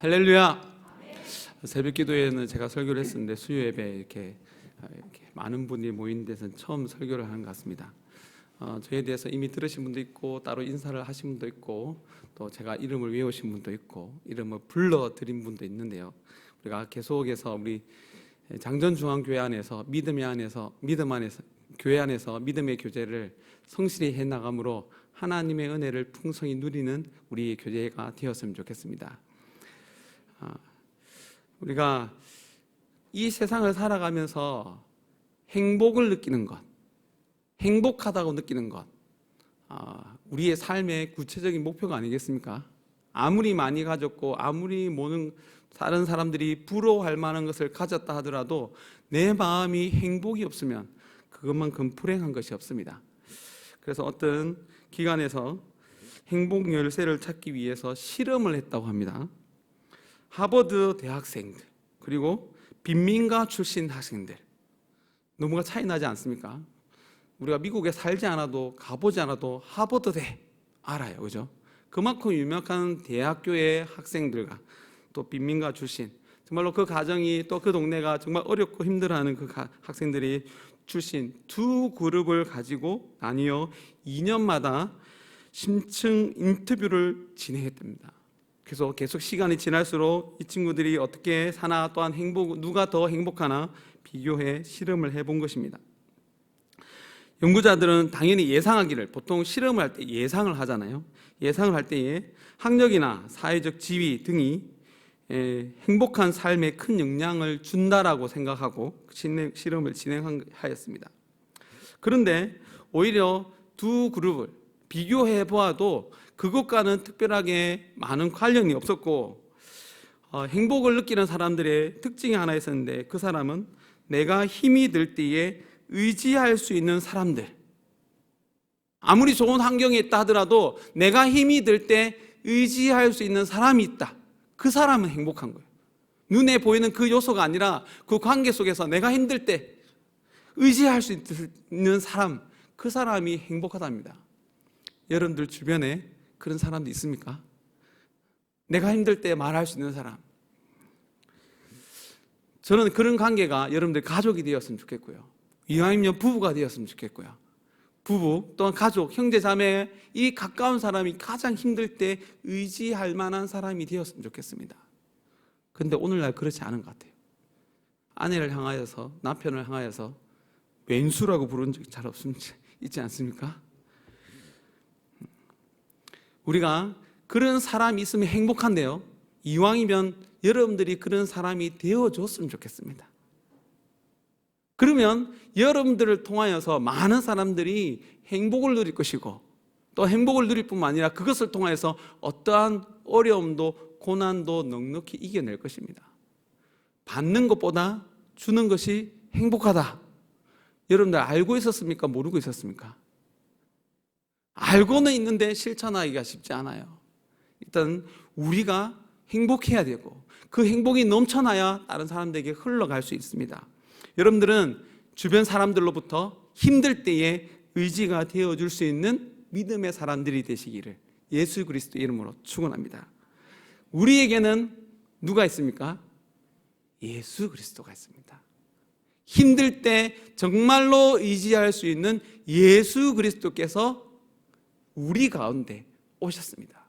할렐루야. 새벽 기도에는 제가 설교를 했었는데 수요 예배 이렇게 많은 분이 모인 데서는 처음 설교를 하는 것 같습니다. 저에 대해서 이미 들으신 분도 있고 따로 인사를 하신 분도 있고 또 제가 이름을 외우신 분도 있고 이름을 불러드린 분도 있는데요. 우리가 계속해서 우리 장전중앙교회 안에서 믿음 안에서 교회 안에서 믿음의 교제를 성실히 해나감으로 하나님의 은혜를 풍성히 누리는 우리 교회가 되었으면 좋겠습니다. 우리가 이 세상을 살아가면서 행복을 느끼는 것, 행복하다고 느끼는 것, 우리의 삶의 구체적인 목표가 아니겠습니까? 아무리 많이 가졌고 아무리 모든 다른 사람들이 부러워할 만한 것을 가졌다 하더라도 내 마음이 행복이 없으면 그것만큼 불행한 것이 없습니다. 그래서 어떤 기관에서 행복 열쇠를 찾기 위해서 실험을 했다고 합니다. 하버드 대학생들 그리고 빈민가 출신 학생들, 너무가 차이 나지 않습니까? 우리가 미국에 살지 않아도 가보지 않아도 하버드대 알아요, 그죠? 그만큼 유명한 대학교의 학생들과 또 빈민가 출신, 정말로 그 가정이 또 그 동네가 정말 어렵고 힘들어하는 그 학생들이 출신 두 그룹을 가지고 나뉘어 2년마다 심층 인터뷰를 진행했답니다. 그래서 계속 시간이 지날수록 이 친구들이 어떻게 사나, 또한 누가 더 행복하나 비교해 실험을 해본 것입니다. 연구자들은 당연히 예상하기를, 보통 실험을 할 때 예상을 하잖아요. 예상을 할 때에 학력이나 사회적 지위 등이 행복한 삶에 큰 영향을 준다라고 생각하고 실험을 진행하였습니다. 그런데 오히려 두 그룹을 비교해 보아도 그것과는 특별하게 많은 관련이 없었고, 행복을 느끼는 사람들의 특징이 하나 있었는데, 그 사람은 내가 힘이 들 때에 의지할 수 있는 사람들, 아무리 좋은 환경에 있다 하더라도 내가 힘이 들 때 의지할 수 있는 사람이 있다, 그 사람은 행복한 거예요. 눈에 보이는 그 요소가 아니라 그 관계 속에서 내가 힘들 때 의지할 수 있는 사람, 그 사람이 행복하답니다. 여러분들 주변에 그런 사람도 있습니까? 내가 힘들 때 말할 수 있는 사람. 저는 그런 관계가 여러분들 가족이 되었으면 좋겠고요, 이왕이면 부부가 되었으면 좋겠고요, 부부 또한 가족, 형제 자매, 이 가까운 사람이 가장 힘들 때 의지할 만한 사람이 되었으면 좋겠습니다. 그런데 오늘날 그렇지 않은 것 같아요. 아내를 향하여서, 남편을 향하여서 왼수라고 부른 적이 잘 있지 않습니까? 우리가 그런 사람이 있으면 행복한데요, 이왕이면 여러분들이 그런 사람이 되어줬으면 좋겠습니다. 그러면 여러분들을 통하여서 많은 사람들이 행복을 누릴 것이고, 또 행복을 누릴 뿐만 아니라 그것을 통하여서 어떠한 어려움도 고난도 넉넉히 이겨낼 것입니다. 받는 것보다 주는 것이 행복하다. 여러분들 알고 있었습니까? 모르고 있었습니까? 알고는 있는데 실천하기가 쉽지 않아요. 일단 우리가 행복해야 되고 그 행복이 넘쳐나야 다른 사람들에게 흘러갈 수 있습니다. 여러분들은 주변 사람들로부터 힘들 때에 의지가 되어줄 수 있는 믿음의 사람들이 되시기를 예수 그리스도 이름으로 축원합니다. 우리에게는 누가 있습니까? 예수 그리스도가 있습니다. 힘들 때 정말로 의지할 수 있는 예수 그리스도께서 우리 가운데 오셨습니다.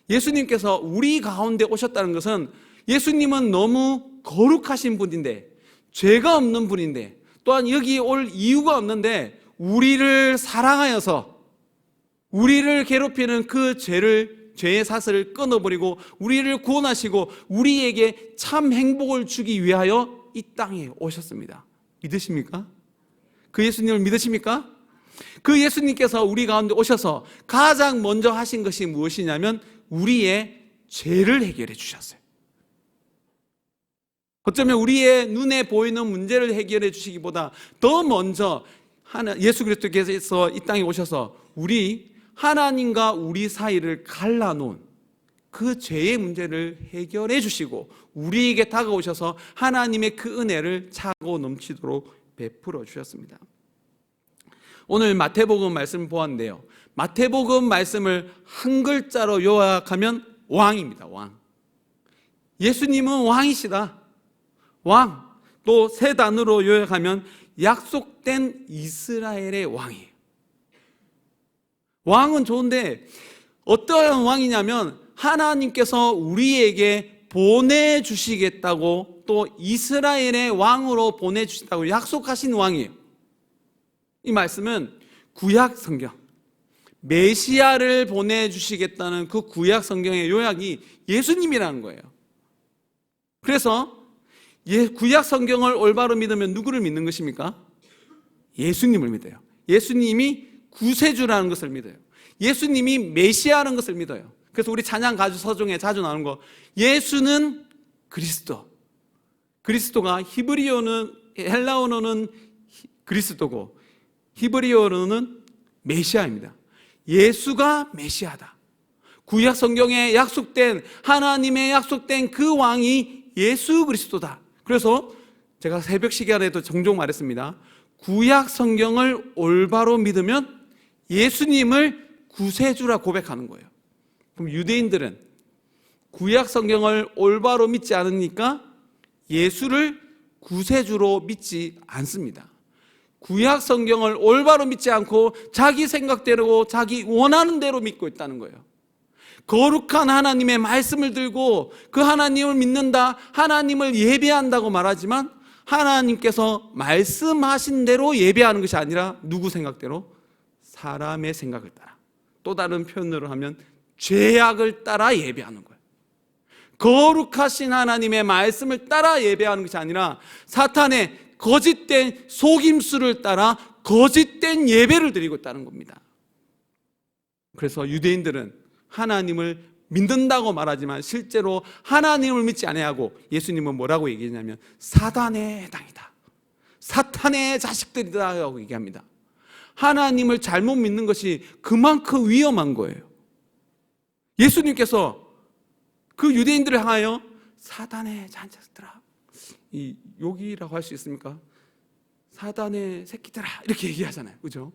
예수님께서 우리 가운데 오셨다는 것은, 예수님은 너무 거룩하신 분인데, 죄가 없는 분인데, 또한 여기 올 이유가 없는데 우리를 사랑하여서 우리를 괴롭히는 그 죄의 사슬을 끊어버리고 우리를 구원하시고 우리에게 참 행복을 주기 위하여 이 땅에 오셨습니다. 믿으십니까? 그 예수님을 믿으십니까? 그 예수님께서 우리 가운데 오셔서 가장 먼저 하신 것이 무엇이냐면 우리의 죄를 해결해 주셨어요. 어쩌면 우리의 눈에 보이는 문제를 해결해 주시기보다 더 먼저 예수 그리스도께서 이 땅에 오셔서 우리 하나님과 우리 사이를 갈라놓은 그 죄의 문제를 해결해 주시고 우리에게 다가오셔서 하나님의 그 은혜를 차고 넘치도록 베풀어 주셨습니다. 오늘 마태복음 말씀을 보았는데요, 마태복음 말씀을 한 글자로 요약하면 왕입니다. 왕. 예수님은 왕이시다. 왕. 또 세 단어로 요약하면 약속된 이스라엘의 왕이에요. 왕은 좋은데 어떠한 왕이냐면 하나님께서 우리에게 보내주시겠다고 또 이스라엘의 왕으로 보내주신다고 약속하신 왕이에요. 이 말씀은 구약 성경, 메시아를 보내주시겠다는 그 구약 성경의 요약이 예수님이라는 거예요. 그래서 구약 성경을 올바로 믿으면 누구를 믿는 것입니까? 예수님을 믿어요. 예수님이 구세주라는 것을 믿어요. 예수님이 메시아라는 것을 믿어요. 그래서 우리 찬양 가주 서중에 자주 나오는 거, 예수는 그리스도. 그리스도가 히브리어는, 헬라어로는 그리스도고 히브리어로는 메시아입니다. 예수가 메시아다. 구약 성경에 약속된, 하나님의 약속된 그 왕이 예수 그리스도다. 그래서 제가 새벽 시간에도 종종 말했습니다. 구약 성경을 올바로 믿으면 예수님을 구세주라 고백하는 거예요. 그럼 유대인들은 구약 성경을 올바로 믿지 않으니까 예수를 구세주로 믿지 않습니다. 구약 성경을 올바로 믿지 않고 자기 생각대로 자기 원하는 대로 믿고 있다는 거예요. 거룩한 하나님의 말씀을 들고 그 하나님을 믿는다, 하나님을 예배한다고 말하지만 하나님께서 말씀하신 대로 예배하는 것이 아니라 누구 생각대로? 사람의 생각을 따라, 또 다른 표현으로 하면 죄악을 따라 예배하는 거예요. 거룩하신 하나님의 말씀을 따라 예배하는 것이 아니라 사탄의 거짓된 속임수를 따라 거짓된 예배를 드리고 있다는 겁니다. 그래서 유대인들은 하나님을 믿는다고 말하지만 실제로 하나님을 믿지 아니하고 예수님은 뭐라고 얘기했냐면 사단의 당이다, 사탄의 자식들이다 고 얘기합니다. 하나님을 잘못 믿는 것이 그만큼 위험한 거예요. 예수님께서 그 유대인들을 향하여 사단의 자식들아, 이 욕이라고 할 수 있습니까? 사단의 새끼들아 이렇게 얘기하잖아요. 그죠?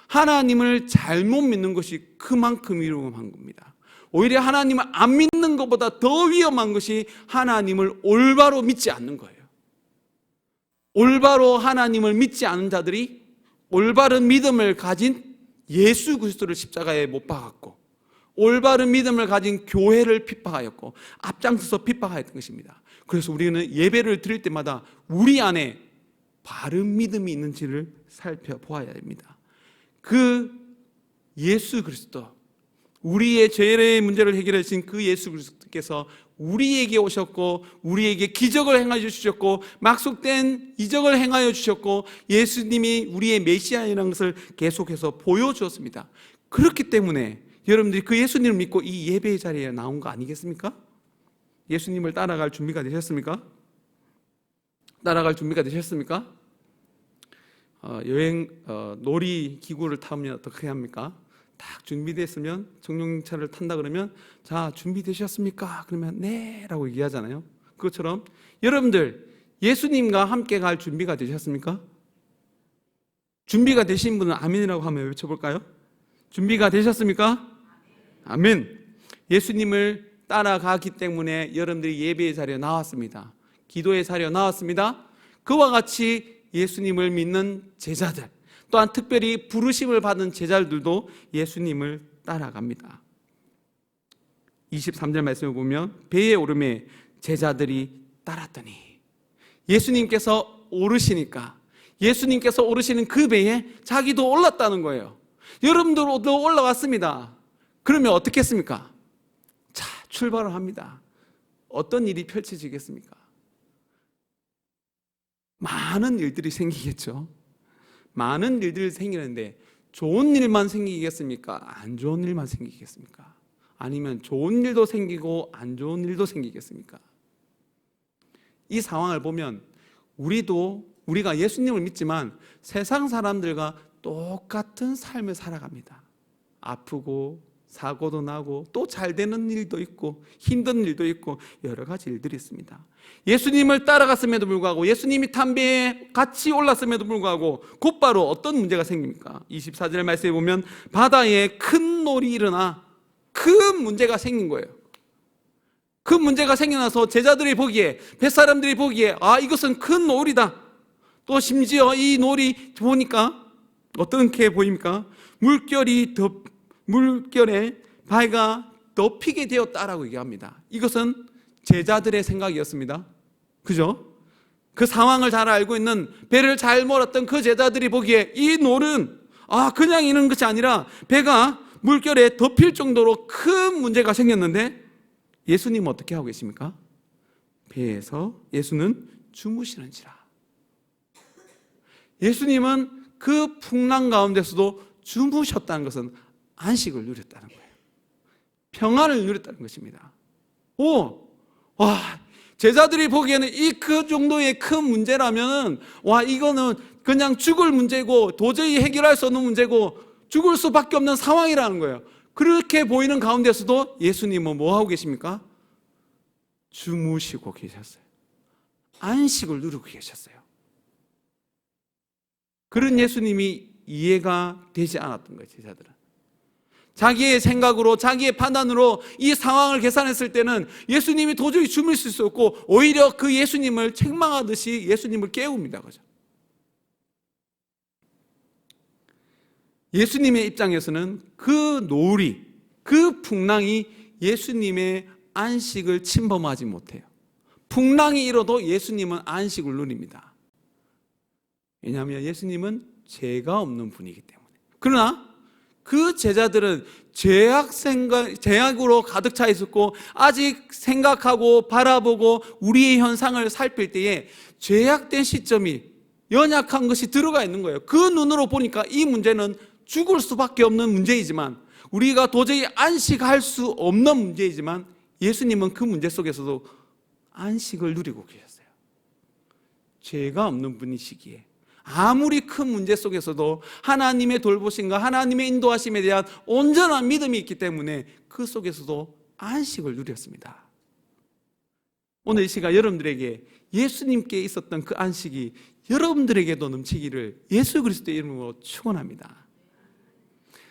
하나님을 잘못 믿는 것이 그만큼 위험한 겁니다. 오히려 하나님을 안 믿는 것보다 더 위험한 것이 하나님을 올바로 믿지 않는 거예요. 올바로 하나님을 믿지 않는 자들이 올바른 믿음을 가진 예수 그리스도를 십자가에 못 박았고 올바른 믿음을 가진 교회를 핍박하였고 앞장서서 핍박하였던 것입니다. 그래서 우리는 예배를 드릴 때마다 우리 안에 바른 믿음이 있는지를 살펴보아야 됩니다. 그 예수 그리스도, 우리의 죄의 문제를 해결해 주신 그 예수 그리스도께서 우리에게 오셨고 우리에게 기적을 행하여 주셨고 약속된 이적을 행하여 주셨고 예수님이 우리의 메시아이라는 것을 계속해서 보여주었습니다. 그렇기 때문에 여러분들이 그 예수님을 믿고 이 예배의 자리에 나온 거 아니겠습니까? 예수님을 따라갈 준비가 되셨습니까? 따라갈 준비가 되셨습니까? 놀이 기구를 타면 어떻게 합니까? 딱 준비됐으면 정용차를 탄다 그러면 자 준비되셨습니까? 그러면 네 라고 얘기하잖아요. 그것처럼 여러분들 예수님과 함께 갈 준비가 되셨습니까? 준비가 되신 분은 아멘이라고 하면 외쳐볼까요? 준비가 되셨습니까? 아멘. 예수님을 따라가기 때문에 여러분들이 예배의 자리에 나왔습니다. 기도의 자리에 나왔습니다. 그와 같이 예수님을 믿는 제자들, 또한 특별히 부르심을 받은 제자들도 예수님을 따라갑니다. 23절 말씀을 보면 배에 오르매 제자들이 따랐더니 예수님께서 오르시니까 예수님께서 오르시는 그 배에 자기도 올랐다는 거예요. 여러분들도 올라왔습니다. 그러면 어떻게 했습니까? 자, 출발을 합니다. 어떤 일이 펼쳐지겠습니까? 많은 일들이 생기겠죠. 많은 일들이 생기는데 좋은 일만 생기겠습니까? 안 좋은 일만 생기겠습니까? 아니면 좋은 일도 생기고 안 좋은 일도 생기겠습니까? 이 상황을 보면 우리가 예수님을 믿지만 세상 사람들과 똑같은 삶을 살아갑니다. 아프고 사고도 나고 또 잘 되는 일도 있고 힘든 일도 있고 여러 가지 일들이 있습니다. 예수님을 따라갔음에도 불구하고 예수님이 탄 배에 같이 올랐음에도 불구하고 곧바로 어떤 문제가 생깁니까? 24절 말씀에 보면 바다에 큰 놀이 일어나 큰 문제가 생긴 거예요. 그 문제가 생겨나서 제자들이 보기에, 뱃사람들이 보기에 이것은 큰 놀이다. 또 심지어 이 놀이 보니까 어떻게 보입니까? 물결에 배가 덮이게 되었다라고 얘기합니다. 이것은 제자들의 생각이었습니다. 그죠? 그 상황을 잘 알고 있는, 배를 잘 몰았던 그 제자들이 보기에 이 놀은 그냥 이런 것이 아니라 배가 물결에 덮일 정도로 큰 문제가 생겼는데, 예수님은 어떻게 하고 계십니까? 배에서 예수는 주무시는지라. 예수님은 그 풍랑 가운데서도 주무셨다는 것은 안식을 누렸다는 거예요. 평안을 누렸다는 것입니다. 제자들이 보기에는 그 정도의 큰 문제라면, 이거는 그냥 죽을 문제고 도저히 해결할 수 없는 문제고 죽을 수밖에 없는 상황이라는 거예요. 그렇게 보이는 가운데서도 예수님은 뭐 하고 계십니까? 주무시고 계셨어요. 안식을 누리고 계셨어요. 그런 예수님이 이해가 되지 않았던 거예요, 제자들은. 자기의 생각으로, 자기의 판단으로 이 상황을 계산했을 때는 예수님이 도저히 주무실 수 없고, 오히려 그 예수님을 책망하듯이 예수님을 깨웁니다. 그죠? 예수님의 입장에서는 그 놀이, 그 풍랑이 예수님의 안식을 침범하지 못해요. 풍랑이 일어도 예수님은 안식을 누립니다. 왜냐하면 예수님은 죄가 없는 분이기 때문에. 그러나 그 제자들은 죄악으로 가득 차 있었고, 아직 생각하고 바라보고 우리의 현상을 살필 때에 죄악된 시점이, 연약한 것이 들어가 있는 거예요. 그 눈으로 보니까 이 문제는 죽을 수밖에 없는 문제이지만, 우리가 도저히 안식할 수 없는 문제이지만, 예수님은 그 문제 속에서도 안식을 누리고 계셨어요. 죄가 없는 분이시기에 아무리 큰 문제 속에서도 하나님의 돌보심과 하나님의 인도하심에 대한 온전한 믿음이 있기 때문에 그 속에서도 안식을 누렸습니다. 오늘 이 시간 여러분들에게 예수님께 있었던 그 안식이 여러분들에게도 넘치기를 예수 그리스도의 이름으로 축원합니다.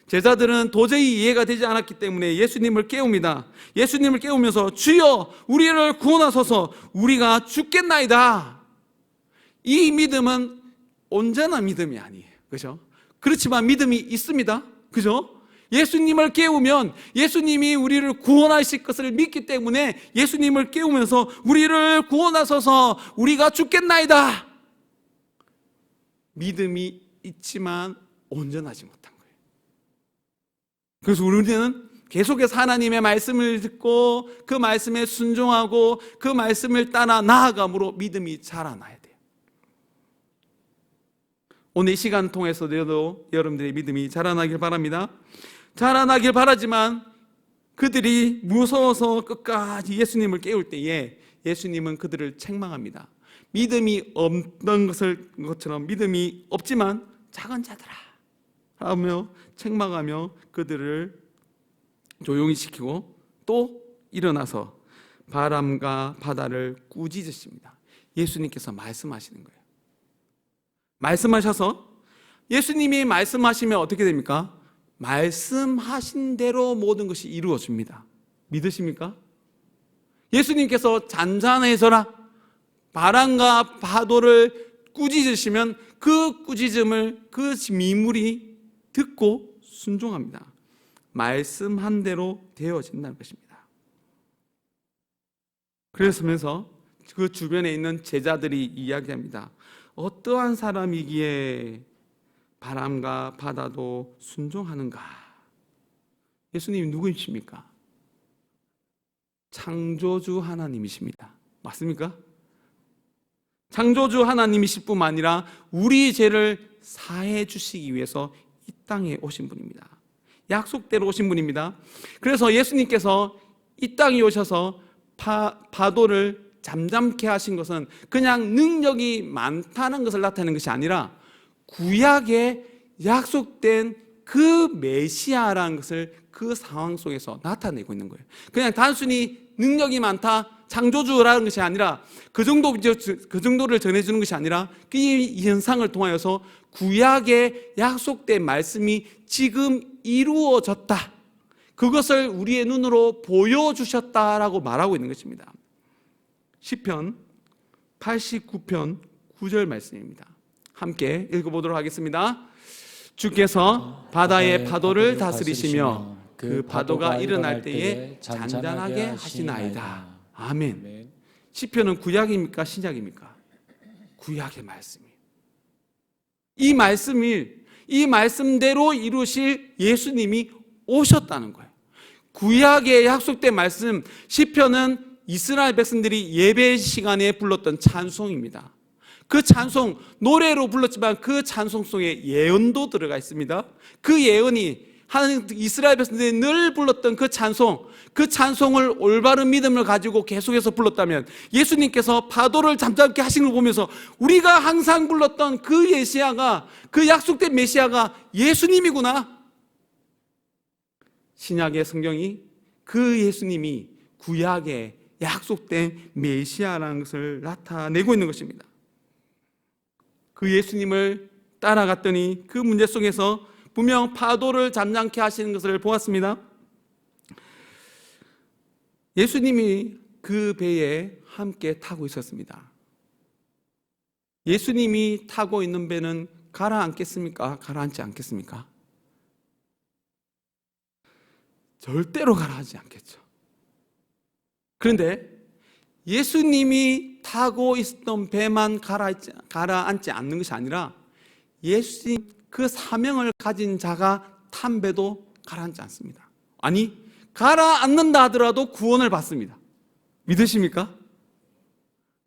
제자들은 도저히 이해가 되지 않았기 때문에 예수님을 깨웁니다. 예수님을 깨우면서 주여 우리를 구원하소서, 우리가 죽겠나이다. 이 믿음은 온전한 믿음이 아니에요. 그죠? 그렇지만 믿음이 있습니다. 그죠? 예수님을 깨우면 예수님이 우리를 구원하실 것을 믿기 때문에 예수님을 깨우면서 우리를 구원하소서, 우리가 죽겠나이다. 믿음이 있지만 온전하지 못한 거예요. 그래서 우리는 계속해서 하나님의 말씀을 듣고 그 말씀에 순종하고 그 말씀을 따라 나아감으로 믿음이 자라나야 돼요. 오늘 이 시간 통해서도 여러분들의 믿음이 자라나길 바랍니다. 자라나길 바라지만 그들이 무서워서 끝까지 예수님을 깨울 때에 예수님은 그들을 책망합니다. 믿음이 없는 것처럼 믿음이 없지만 작은 자들아 하며 책망하며 그들을 조용히 시키고 또 일어나서 바람과 바다를 꾸짖으십니다. 예수님께서 말씀하시는 거예요. 말씀하셔서 예수님이 말씀하시면 어떻게 됩니까? 말씀하신 대로 모든 것이 이루어집니다. 믿으십니까? 예수님께서 잔잔해져라, 바람과 파도를 꾸짖으시면 그 꾸짖음을 그 미물이 듣고 순종합니다. 말씀한 대로 되어진다는 것입니다. 그러면서 그 주변에 있는 제자들이 이야기합니다. 어떠한 사람이기에 바람과 바다도 순종하는가? 예수님이 누구이십니까? 창조주 하나님이십니다. 맞습니까? 창조주 하나님이실 뿐만 아니라 우리 죄를 사해 주시기 위해서 이 땅에 오신 분입니다. 약속대로 오신 분입니다. 그래서 예수님께서 이 땅에 오셔서 파도를 잠잠케 하신 것은 그냥 능력이 많다는 것을 나타내는 것이 아니라 구약에 약속된 그 메시아라는 것을 그 상황 속에서 나타내고 있는 거예요. 그냥 단순히 능력이 많다, 창조주라는 것이 아니라 그 정도를 전해주는 것이 아니라 그 현상을 통하여서 구약에 약속된 말씀이 지금 이루어졌다. 그것을 우리의 눈으로 보여주셨다라고 말하고 있는 것입니다. 시편 89편 9절 말씀입니다. 함께 읽어보도록 하겠습니다. 주께서 바다의 파도를 다스리시며 그 파도가 일어날 때에 잔잔하게 하시나이다. 아멘. 시편은 구약입니까 신약입니까? 구약의 말씀이에요. 이 말씀대로 이루실 예수님이 오셨다는 거예요. 구약의 약속된 말씀, 시편은 이스라엘 백성들이 예배 시간에 불렀던 찬송입니다. 그 찬송, 노래로 불렀지만 그 찬송 속에 예언도 들어가 있습니다. 그 예언이 이스라엘 백성들이 늘 불렀던 그 찬송을 올바른 믿음을 가지고 계속해서 불렀다면 예수님께서 파도를 잠잠게 하시는 걸 보면서 우리가 항상 불렀던 그 메시아가, 그 약속된 메시아가 예수님이구나. 신약의 성경이 그 예수님이 구약의 약속된 메시아라는 것을 나타내고 있는 것입니다. 그 예수님을 따라갔더니 그 문제 속에서 분명 파도를 잠잠케 하시는 것을 보았습니다. 예수님이 그 배에 함께 타고 있었습니다. 예수님이 타고 있는 배는 가라앉겠습니까? 가라앉지 않겠습니까? 절대로 가라앉지 않겠죠. 그런데 예수님이 타고 있었던 배만 가라앉지 않는 것이 아니라 예수님 그 사명을 가진 자가 탄 배도 가라앉지 않습니다. 아니, 가라앉는다 하더라도 구원을 받습니다. 믿으십니까?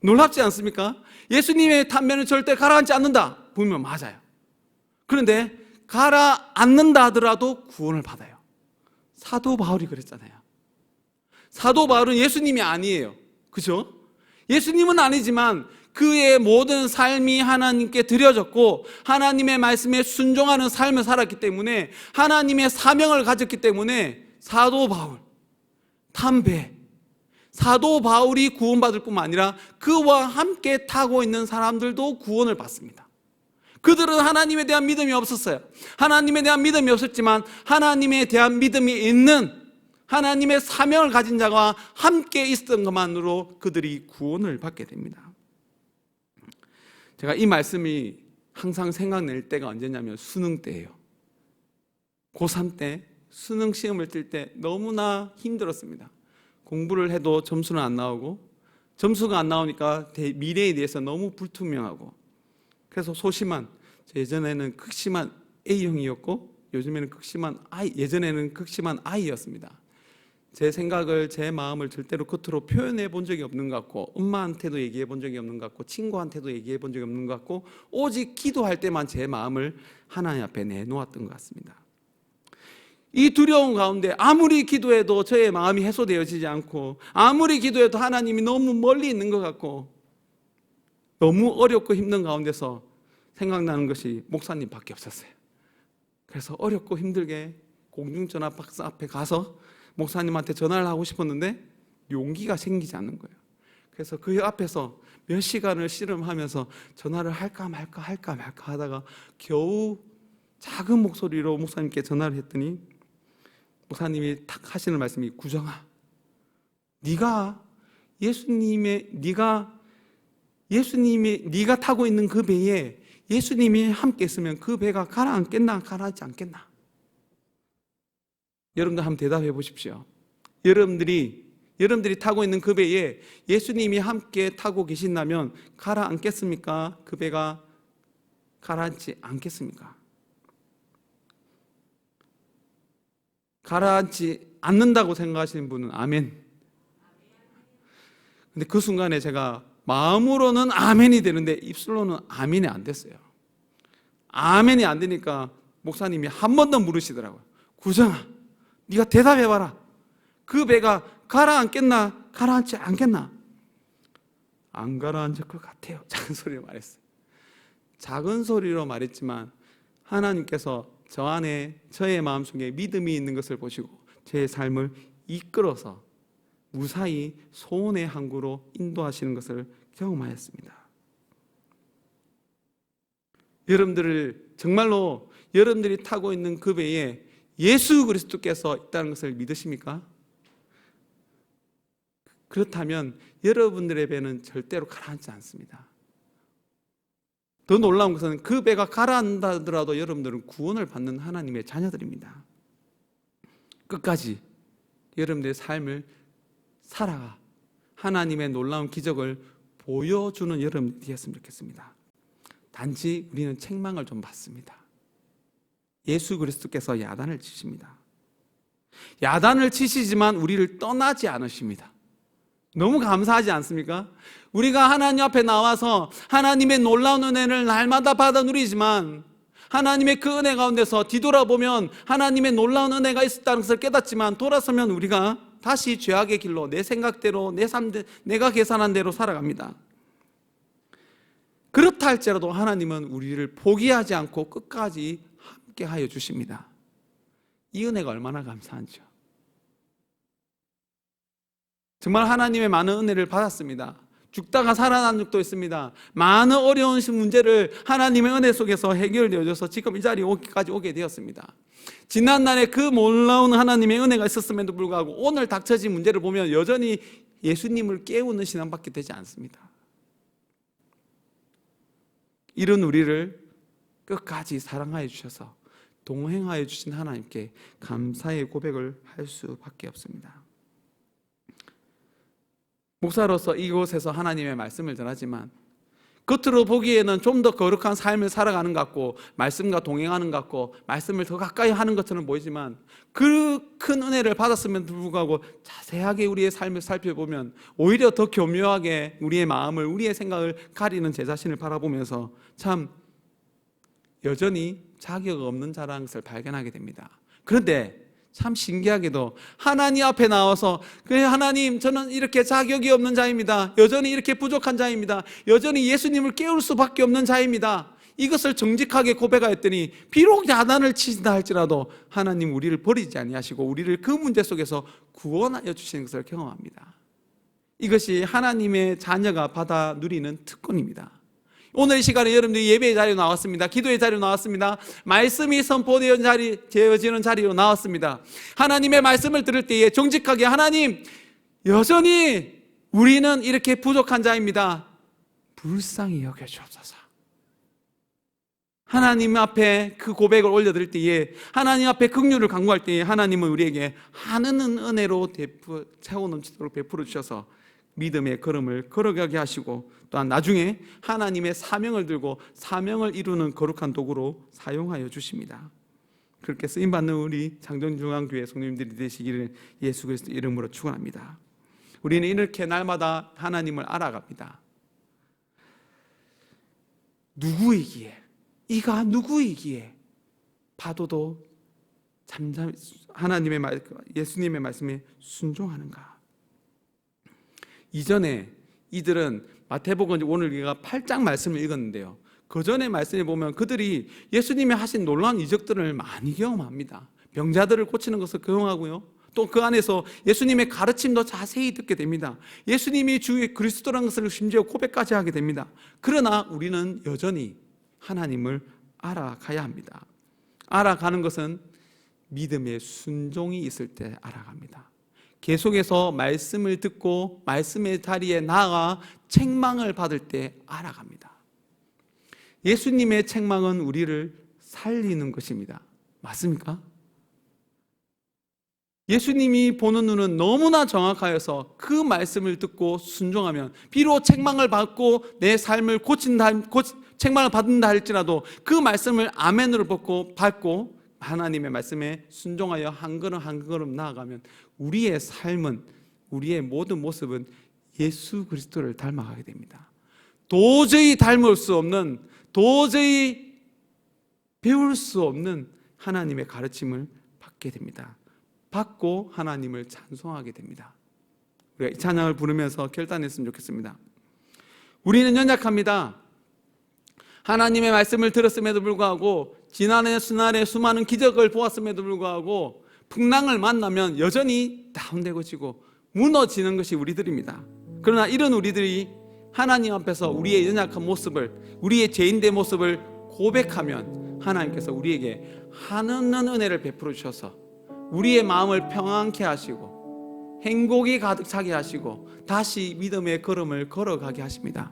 놀랍지 않습니까? 예수님의 탄 배는 절대 가라앉지 않는다 보면 맞아요. 그런데 가라앉는다 하더라도 구원을 받아요. 사도 바울이 그랬잖아요. 사도 바울은 예수님이 아니에요. 그죠? 예수님은 아니지만 그의 모든 삶이 하나님께 드려졌고 하나님의 말씀에 순종하는 삶을 살았기 때문에 하나님의 사명을 가졌기 때문에 사도 바울, 탄배, 사도 바울이 구원받을 뿐만 아니라 그와 함께 타고 있는 사람들도 구원을 받습니다. 그들은 하나님에 대한 믿음이 없었어요. 하나님에 대한 믿음이 없었지만 하나님에 대한 믿음이 있는 하나님의 사명을 가진 자가 함께 있었던 것만으로 그들이 구원을 받게 됩니다. 제가 이 말씀이 항상 생각날 때가 언제냐면 수능 때예요. 고3 때 수능 시험을 칠 때 너무나 힘들었습니다. 공부를 해도 점수는 안 나오고 점수가 안 나오니까 미래에 대해서 너무 불투명하고 그래서 소심한, 예전에는 극심한 A형이었고 예전에는 극심한 I였습니다. 제 생각을, 제 마음을 절대로 겉으로 표현해 본 적이 없는 것 같고 엄마한테도 얘기해 본 적이 없는 것 같고 친구한테도 얘기해 본 적이 없는 것 같고 오직 기도할 때만 제 마음을 하나님 앞에 내놓았던 것 같습니다. 이 두려움 가운데 아무리 기도해도 저의 마음이 해소되어지지 않고 아무리 기도해도 하나님이 너무 멀리 있는 것 같고 너무 어렵고 힘든 가운데서 생각나는 것이 목사님밖에 없었어요. 그래서 어렵고 힘들게 공중전화 박스 앞에 가서 목사님한테 전화를 하고 싶었는데 용기가 생기지 않는 거예요. 그래서 그 앞에서 몇 시간을 씨름하면서 전화를 할까 말까 하다가 겨우 작은 목소리로 목사님께 전화를 했더니 목사님이 탁 하시는 말씀이 구정아, 네가 타고 있는 그 배에 예수님이 함께 있으면 그 배가 가라앉겠나 가라앉지 않겠나? 여러분들 한번 대답해 보십시오. 여러분들이 타고 있는 그 배에 예수님이 함께 타고 계신다면 가라앉겠습니까? 그 배가 가라앉지 않겠습니까? 가라앉지 않는다고 생각하시는 분은 아멘. 근데 그 순간에 제가 마음으로는 아멘이 되는데 입술로는 아멘이 안 됐어요. 아멘이 안 되니까 목사님이 한 번 더 물으시더라고요. 구정아, 네가 대답해봐라. 그 배가 가라앉겠나 가라앉지 않겠나? 안 가라앉을 것 같아요. 작은 소리로 말했어요. 작은 소리로 말했지만 하나님께서 저 안에 저의 마음속에 믿음이 있는 것을 보시고 제 삶을 이끌어서 무사히 소원의 항구로 인도하시는 것을 경험하였습니다. 여러분들을 정말로 여러분들이 타고 있는 그 배에 예수 그리스도께서 있다는 것을 믿으십니까? 그렇다면 여러분들의 배는 절대로 가라앉지 않습니다. 더 놀라운 것은 그 배가 가라앉더라도 여러분들은 구원을 받는 하나님의 자녀들입니다. 끝까지 여러분들의 삶을 살아가 하나님의 놀라운 기적을 보여주는 여러분이 되었으면 좋겠습니다. 단지 우리는 책망을 좀 받습니다. 예수 그리스도께서 야단을 치십니다. 야단을 치시지만 우리를 떠나지 않으십니다. 너무 감사하지 않습니까? 우리가 하나님 앞에 나와서 하나님의 놀라운 은혜를 날마다 받아 누리지만 하나님의 그 은혜 가운데서 뒤돌아보면 하나님의 놀라운 은혜가 있었다는 것을 깨닫지만 돌아서면 우리가 다시 죄악의 길로 내 생각대로 내 삶, 내가 계산한 대로 살아갑니다. 그렇다 할지라도 하나님은 우리를 포기하지 않고 끝까지 함께 하여 주십니다. 이 은혜가 얼마나 감사한지요. 정말 하나님의 많은 은혜를 받았습니다. 죽다가 살아난 적도 있습니다. 많은 어려운 문제를 하나님의 은혜 속에서 해결되어져서 지금 이 자리에 오기까지 오게 되었습니다. 지난날에 그 놀라운 하나님의 은혜가 있었음에도 불구하고 오늘 닥쳐진 문제를 보면 여전히 예수님을 깨우는 신앙밖에 되지 않습니다. 이런 우리를 끝까지 사랑하여 주셔서 동행하여 주신 하나님께 감사의 고백을 할 수밖에 없습니다. 목사로서 이곳에서 하나님의 말씀을 전하지만 겉으로 보기에는 좀 더 거룩한 삶을 살아가는 것 같고 말씀과 동행하는 것 같고 말씀을 더 가까이 하는 것처럼 보이지만 그 큰 은혜를 받았음에도 불구하고 자세하게 우리의 삶을 살펴보면 오히려 더 교묘하게 우리의 마음을 우리의 생각을 가리는 제 자신을 바라보면서 참 여전히 자격 없는 자라는 것을 발견하게 됩니다. 그런데 참 신기하게도 하나님 앞에 나와서 그래 하나님 저는 이렇게 자격이 없는 자입니다. 여전히 이렇게 부족한 자입니다. 여전히 예수님을 깨울 수밖에 없는 자입니다. 이것을 정직하게 고백하였더니 비록 야단을 치신다 할지라도 하나님 우리를 버리지 아니하시고 우리를 그 문제 속에서 구원하여 주시는 것을 경험합니다. 이것이 하나님의 자녀가 받아 누리는 특권입니다. 오늘 이 시간에 여러분들이 예배의 자리로 나왔습니다. 기도의 자리로 나왔습니다. 말씀이 선포되어지는 자리로 나왔습니다. 하나님의 말씀을 들을 때에 정직하게 하나님 여전히 우리는 이렇게 부족한 자입니다. 불쌍히 여겨주옵소서. 하나님 앞에 그 고백을 올려드릴 때에 하나님 앞에 긍휼을 간구할 때에 하나님은 우리에게 하는 은혜로 채워 넘치도록 베풀어 주셔서 믿음의 걸음을 걸어가게 하시고 또한 나중에 하나님의 사명을 들고 사명을 이루는 거룩한 도구로 사용하여 주십니다. 그렇게 쓰임받는 우리 장정중앙교회 성도님들이 되시기를 예수 그리스도 이름으로 축원합니다. 우리는 이렇게 날마다 하나님을 알아갑니다. 누구이기에 이가 누구이기에 파도도 잠잠 하나님의 말 예수님의 말씀에 순종하는가? 이전에 이들은 마태복음 오늘 우리가 8장 말씀을 읽었는데요. 그 전에 말씀에 보면 그들이 예수님이 하신 놀라운 이적들을 많이 경험합니다. 병자들을 고치는 것을 경험하고요. 또 그 안에서 예수님의 가르침도 자세히 듣게 됩니다. 예수님이 주의 그리스도라는 것을 심지어 고백까지 하게 됩니다. 그러나 우리는 여전히 하나님을 알아가야 합니다. 알아가는 것은 믿음의 순종이 있을 때 알아갑니다. 계속해서 말씀을 듣고 말씀의 자리에 나아가 책망을 받을 때 알아갑니다. 예수님의 책망은 우리를 살리는 것입니다. 맞습니까? 예수님이 보는 눈은 너무나 정확하여서 그 말씀을 듣고 순종하면 비록 책망을 받고 내 삶을 책망을 받는다 할지라도 그 말씀을 아멘으로 받고 하나님의 말씀에 순종하여 한 걸음 한 걸음 나아가면 우리의 삶은 우리의 모든 모습은 예수 그리스도를 닮아가게 됩니다. 도저히 닮을 수 없는 도저히 배울 수 없는 하나님의 가르침을 받게 됩니다. 받고 하나님을 찬송하게 됩니다. 우리가 이 찬양을 부르면서 결단했으면 좋겠습니다. 우리는 연약합니다. 하나님의 말씀을 들었음에도 불구하고 지난해 수날에 수많은 기적을 보았음에도 불구하고 풍랑을 만나면 여전히 다운되고 지고 무너지는 것이 우리들입니다. 그러나 이런 우리들이 하나님 앞에서 우리의 연약한 모습을 우리의 죄인된 모습을 고백하면 하나님께서 우리에게 한없는 은혜를 베풀어 주셔서 우리의 마음을 평안케 하시고 행복이 가득 차게 하시고 다시 믿음의 걸음을 걸어가게 하십니다.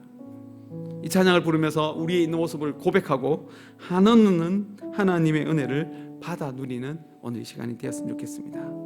이 찬양을 부르면서 우리의 있는 모습을 고백하고 한없는 하나님의 은혜를 받아 누리는 오늘 이 시간이 되었으면 좋겠습니다.